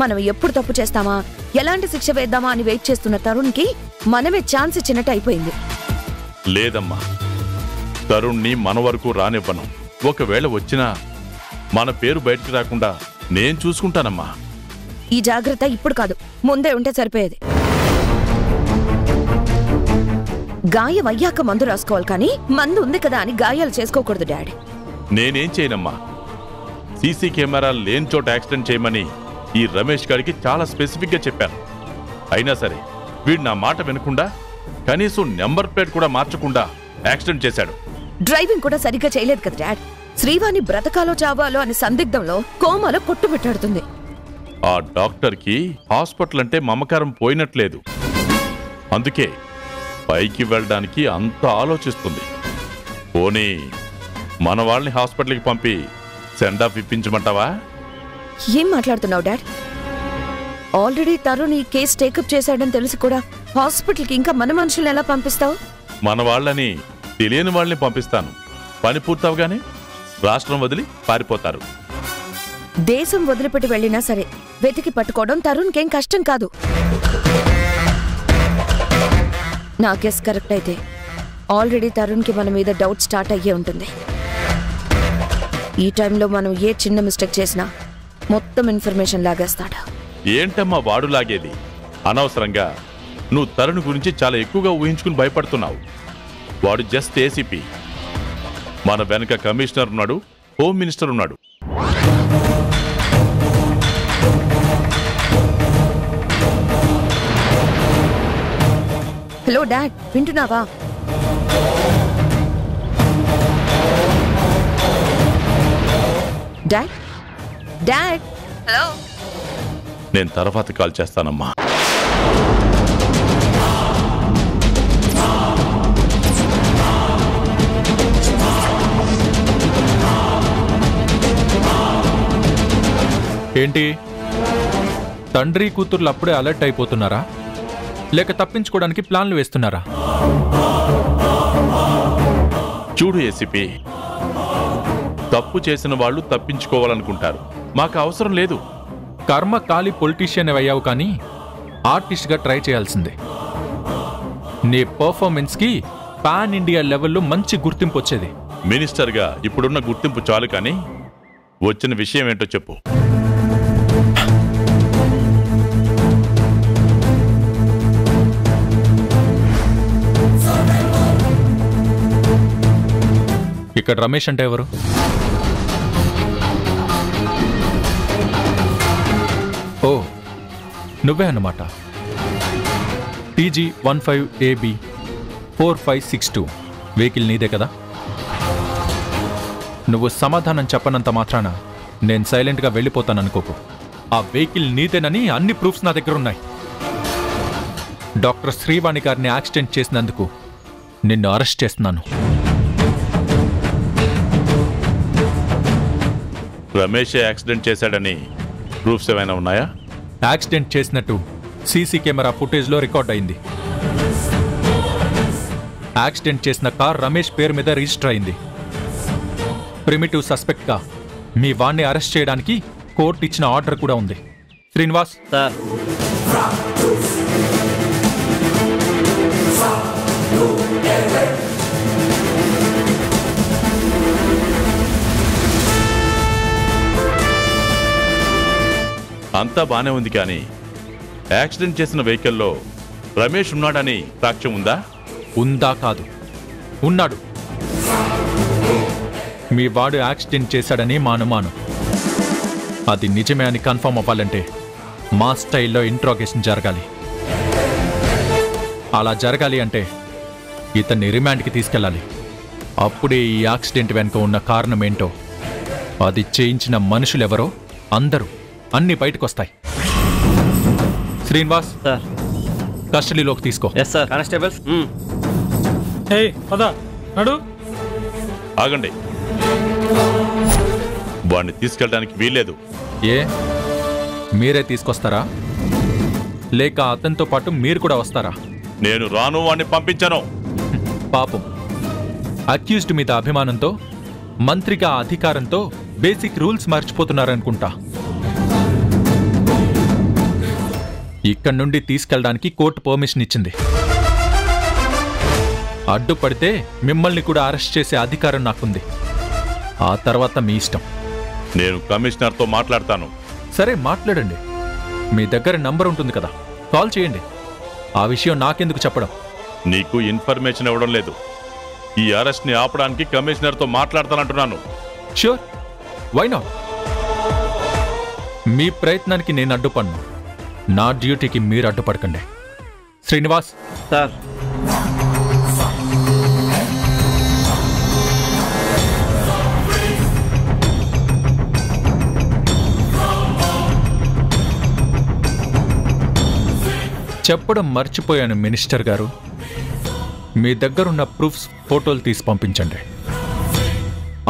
మనం ఎప్పుడు తప్పు చేస్తామా, ఎలాంటి శిక్ష వేద్దామా అని వెయిట్ చేస్తున్న తరుణ్కి మనమే ఛాన్స్ ఇచ్చినట్టు అయిపోయింది. లేదమ్మా, తరుణ్ని మన వరకు రానివ్వను. ఒకవేళ వచ్చినా మన పేరు బయటికి రాకుండా నేను చూసుకుంటానమ్మా. ఈ జాగ్రత్త ఇప్పుడు కాదు, ముందే ఉంటే సరిపోయేది. గాయం అయ్యాక మందు రాసుకోవాలి కానీ మందు ఉంది కదా అని గాయాలు చేసుకోకూడదు డాడీ. నేనేం చేయనమ్మా. సీసీ కెమెరా లేని చోట యాక్సిడెంట్ చేయమని ఈ రమేష్ గారికి చాలా స్పెసిఫిక్గా చెప్పాను. అయినా సరే వీడు నా మాట వినకుండా కనీసం నెంబర్ ప్లేట్ కూడా మార్చకుండా యాక్సిడెంట్ చేశాడు. డ్రైవింగ్ కూడా సరిగ్గా చేయలేదు కదా డాడ్. శ్రీవాణి బ్రతకాలో చావాలో అని సందిగ్ధంలో కోమాలో కొట్టుబెట్టాడుతుంది. ఆ డాక్టర్కి హాస్పిటల్ అంటే మమకారం పోయినట్లేదు. అందుకే పైకి వెళ్ళడానికి అంత ఆలోచిస్తుంది. పోనీ మన వాళ్ళని హాస్పిటల్కి పంపి సెండ్ ఆఫ్ ఇప్పించమంటావా? ఏం మాట్లాడుతున్నావు డాడ్? ఆల్రెడీ తరుణ్ ఈ కేసు టేకప్ చేశాడని తెలిసి కూడా హాస్పిటల్కి ఇంకా మన మనుషుల్ని ఎలా పంపిస్తావు? మన వాళ్ళని తెలియని వాళ్ళని పంపిస్తాను. పని పూర్తవగానే రాష్ట్రం వదిలి పారిపోతారు. దేశం వదిలిపెట్టి వెళ్ళినా సరే వెతికి పట్టుకోవడం తరుణ్కేం కష్టం కాదు. నా గెస్ కరెక్ట్ అయితే ఆల్రెడీ తరుణ్కి మన మీద డౌట్ స్టార్ట్ అయ్యే ఉంటుంది. ఈ టైంలో మనం ఏ చిన్న మిస్టేక్ చేసినా మొత్తం ఇన్ఫర్మేషన్ లాగేస్తాడు. ఏంటమ్మా వాడు లాగేది? అనవసరంగా నువ్వు తరుణ్ గురించి చాలా ఎక్కువగా ఊహించుకుని భయపడుతున్నావు. వాడు జస్ట్ ఏసీపీ. మన వెనక కమిషనర్ ఉన్నాడు, హోమ్ మినిస్టర్ ఉన్నాడు. హలో డాడ్, వింటున్నావా? Dad dad hello. నేను తర్వాత కాల్ చేస్తానమ్మా. ఏంటి, తండ్రి కూతుర్లు అప్పుడే అలర్ట్ అయిపోతున్నారా, లేక తప్పించుకోవడానికి ప్లాన్లు వేస్తున్నారా? చూడు ఏసీపీ, తప్పు చేసిన వాళ్ళు తప్పించుకోవాలనుకుంటారు. మాకు అవసరం లేదు. కర్మ కాలి పొలిటీషియన్ అయ్యావు కానీ ఆర్టిస్ట్గా ట్రై చేయాల్సిందే. నీ పర్ఫార్మెన్స్కి పాన్ ఇండియా లెవెల్లో మంచి గుర్తింపు వచ్చేది. మినిస్టర్గా ఇప్పుడున్న గుర్తింపు చాలు కానీ వచ్చిన విషయం ఏంటో చెప్పు. ఇక్కడ రమేష్ అంటే ఎవరు? ఓ, నువ్వే అన్నమాట. TG15AB 4562 వెహికల్ నీదే కదా? నువ్వు సమాధానం చెప్పనంత మాత్రాన నేను సైలెంట్గా వెళ్ళిపోతాననుకోకు. ఆ వెహికల్ నీదేనని అన్ని ప్రూఫ్స్ నా దగ్గర ఉన్నాయి. డాక్టర్ శ్రీవాణి గారిని యాక్సిడెంట్ చేసినందుకు నిన్ను అరెస్ట్ చేస్తున్నాను. రమేష్ యాక్సిడెంట్ చేశాడని ప్రూఫ్స్ ఏమైనా ఉన్నాయా? యాక్సిడెంట్ చేసినట్టు సీసీ కెమెరా ఫుటేజ్లో రికార్డ్ అయింది. యాక్సిడెంట్ చేసిన కార్ రమేష్ పేరు మీద రిజిస్టర్ అయింది. ప్రిమిటివ్ సస్పెక్ట్గా మీ వాణ్ణి అరెస్ట్ చేయడానికి కోర్టు ఇచ్చిన ఆర్డర్ కూడా ఉంది. శ్రీనివాస్ సార్, అంతా బానే ఉంది కానీ యాక్సిడెంట్ చేసిన వెహికల్లో రమేష్ ఉన్నాడని సాక్ష్యం ఉందా? ఉందా కాదు, ఉన్నాడు. మీ వాడు యాక్సిడెంట్ చేశాడని మా అనుమానం. అది నిజమే అని కన్ఫర్మ్ అవ్వాలంటే మా స్టైల్లో ఇంట్రాగేషన్ జరగాలి. అలా జరగాలి అంటే ఇతన్ని రిమాండ్కి తీసుకెళ్ళాలి. అప్పుడే ఈ యాక్సిడెంట్ వెనుక ఉన్న కారణం ఏంటో, అది చేయించిన మనుషులెవరో అందరూ అన్నీ బయటకొస్తాయి. శ్రీనివాస్ సార్, కస్టడీలోకి తీసుకో. Yes sir. కానిస్టేబుల్స్, ఆగండి, వాడిని తీసుకెళ్ళడానికి వీల్లేదు. ఏ, మీరే తీసుకొస్తారా లేక అతనితో పాటు మీరు కూడా వస్తారా? నేను రాను, వాడిని పంపించాను. పాపం, అక్యూజ్డ్ మీద అభిమానంతో మంత్రిగా అధికారంతో బేసిక్ రూల్స్ మర్చిపోతున్నారనుకుంటా. ఇక్కడి నుండి తీసుకెళ్ళడానికి కోర్టు పర్మిషన్ ఇచ్చింది. అడ్డుపడితే మిమ్మల్ని కూడా అరెస్ట్ చేసే అధికారం నాకుంది. ఆ తర్వాత మీ ఇష్టం. నేను కమిషనర్తో మాట్లాడతాను. సరే, మాట్లాడండి. మీ దగ్గర నంబర్ ఉంటుంది కదా, కాల్ చేయండి. ఆ విషయం నాకెందుకు చెప్పడం? నీకు ఇన్ఫర్మేషన్ ఇవ్వడం లేదు. ఈ అరెస్ట్ని ఆపడానికి కమిషనర్తో మాట్లాడతానంటున్నాను. Sure, why not? మీ ప్రయత్నానికి నేను అడ్డుపడను. నా డ్యూటీకి మీరు అడ్డుపడకండి. శ్రీనివాస్ సార్, చెప్పడం మర్చిపోయాను మినిస్టర్ గారు. మీ దగ్గరున్న ప్రూఫ్స్ ఫోటోలు తీసి పంపించండి.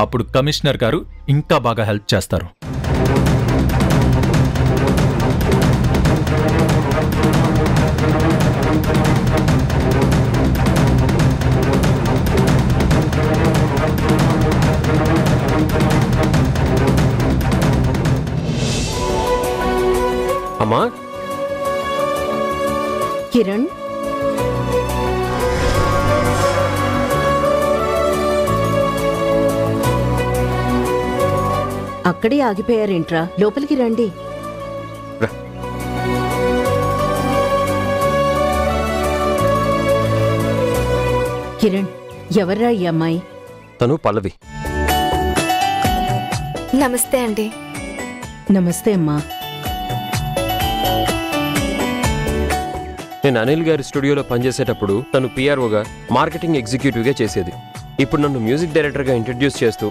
అప్పుడు కమిషనర్ గారు ఇంకా బాగా హెల్ప్ చేస్తారు. అమ్మా కిరణ్, అక్కడే ఆగిపోయారేంట్రా? లోపలికి రండి. కిరణ్, ఎవర్రా ఈ అమ్మాయి? తను పల్లవి. నమస్తే అండి. నమస్తే అమ్మా. నేను అనిల్ గారి స్టూడియోలో పనిచేసేటప్పుడు తను పిఆర్ఓగా, మార్కెటింగ్ ఎగ్జిక్యూటివ్గా చేసేది. ఇప్పుడు నన్ను మ్యూజిక్ డైరెక్టర్గా ఇంట్రడ్యూస్ చేస్తూ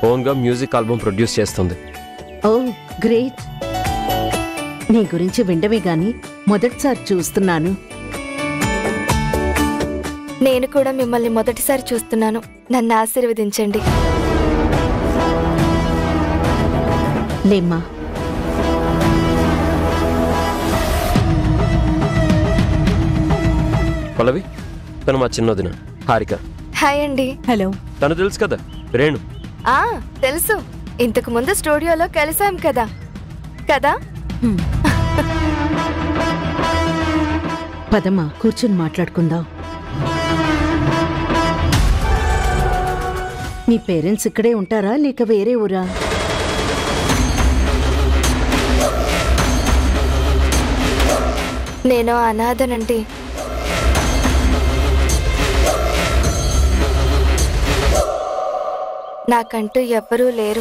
ఓన్గా మ్యూజిక్ ఆల్బమ్ ప్రొడ్యూస్ చేస్తుంది. ఓ గ్రేట్. నీ గురించి విండమే గాని మొదటిసారి చూస్తున్నాను. నేను కూడా మిమ్మల్ని మొదటిసారి చూస్తున్నాను. నన్ను ఆశీర్వదించండి. లేమ్మా. పల్లవి, తను మా చిన్నదిన హారిక. హాయ్ అండి. హలో. తను తెలుసు కదా, రేణు. తెలుసు. ఇంతకు ముందు స్టూడియోలో కలిసాం కదా కదా పదమ్మా, కూర్చొని మాట్లాడుకుందాం. మీ పేరెంట్స్ ఇక్కడే ఉంటారా లేక వేరే ఊరా? నేను అనాథనండి. నాకంటూ ఎవ్వరూ లేరు.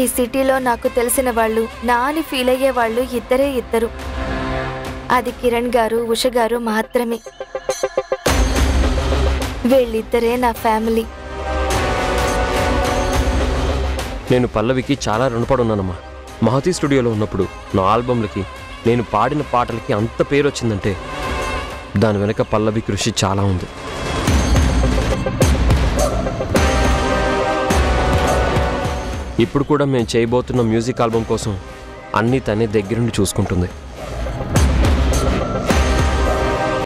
ఈ సిటీలో నాకు తెలిసిన వాళ్ళు, నా అని ఫీల్ అయ్యే వాళ్ళు ఇద్దరు. అది కిరణ్ గారు, ఉష గారు మాత్రమే. వీళ్ళిద్దరే నా ఫ్యామిలీ. నేను పల్లవికి చాలా రుణపడి ఉన్నానమ్మా. మహతి స్టూడియోలో ఉన్నప్పుడు నా ఆల్బమ్లకి, నేను పాడిన పాటలకి అంత పేరు వచ్చిందంటే దాని వెనక పల్లవి కృషి చాలా ఉంది. ఇప్పుడు కూడా మేము చేయబోతున్న మ్యూజిక్ ఆల్బమ్ కోసం అన్నీ తనే దగ్గరుండి చూసుకుంటుంది.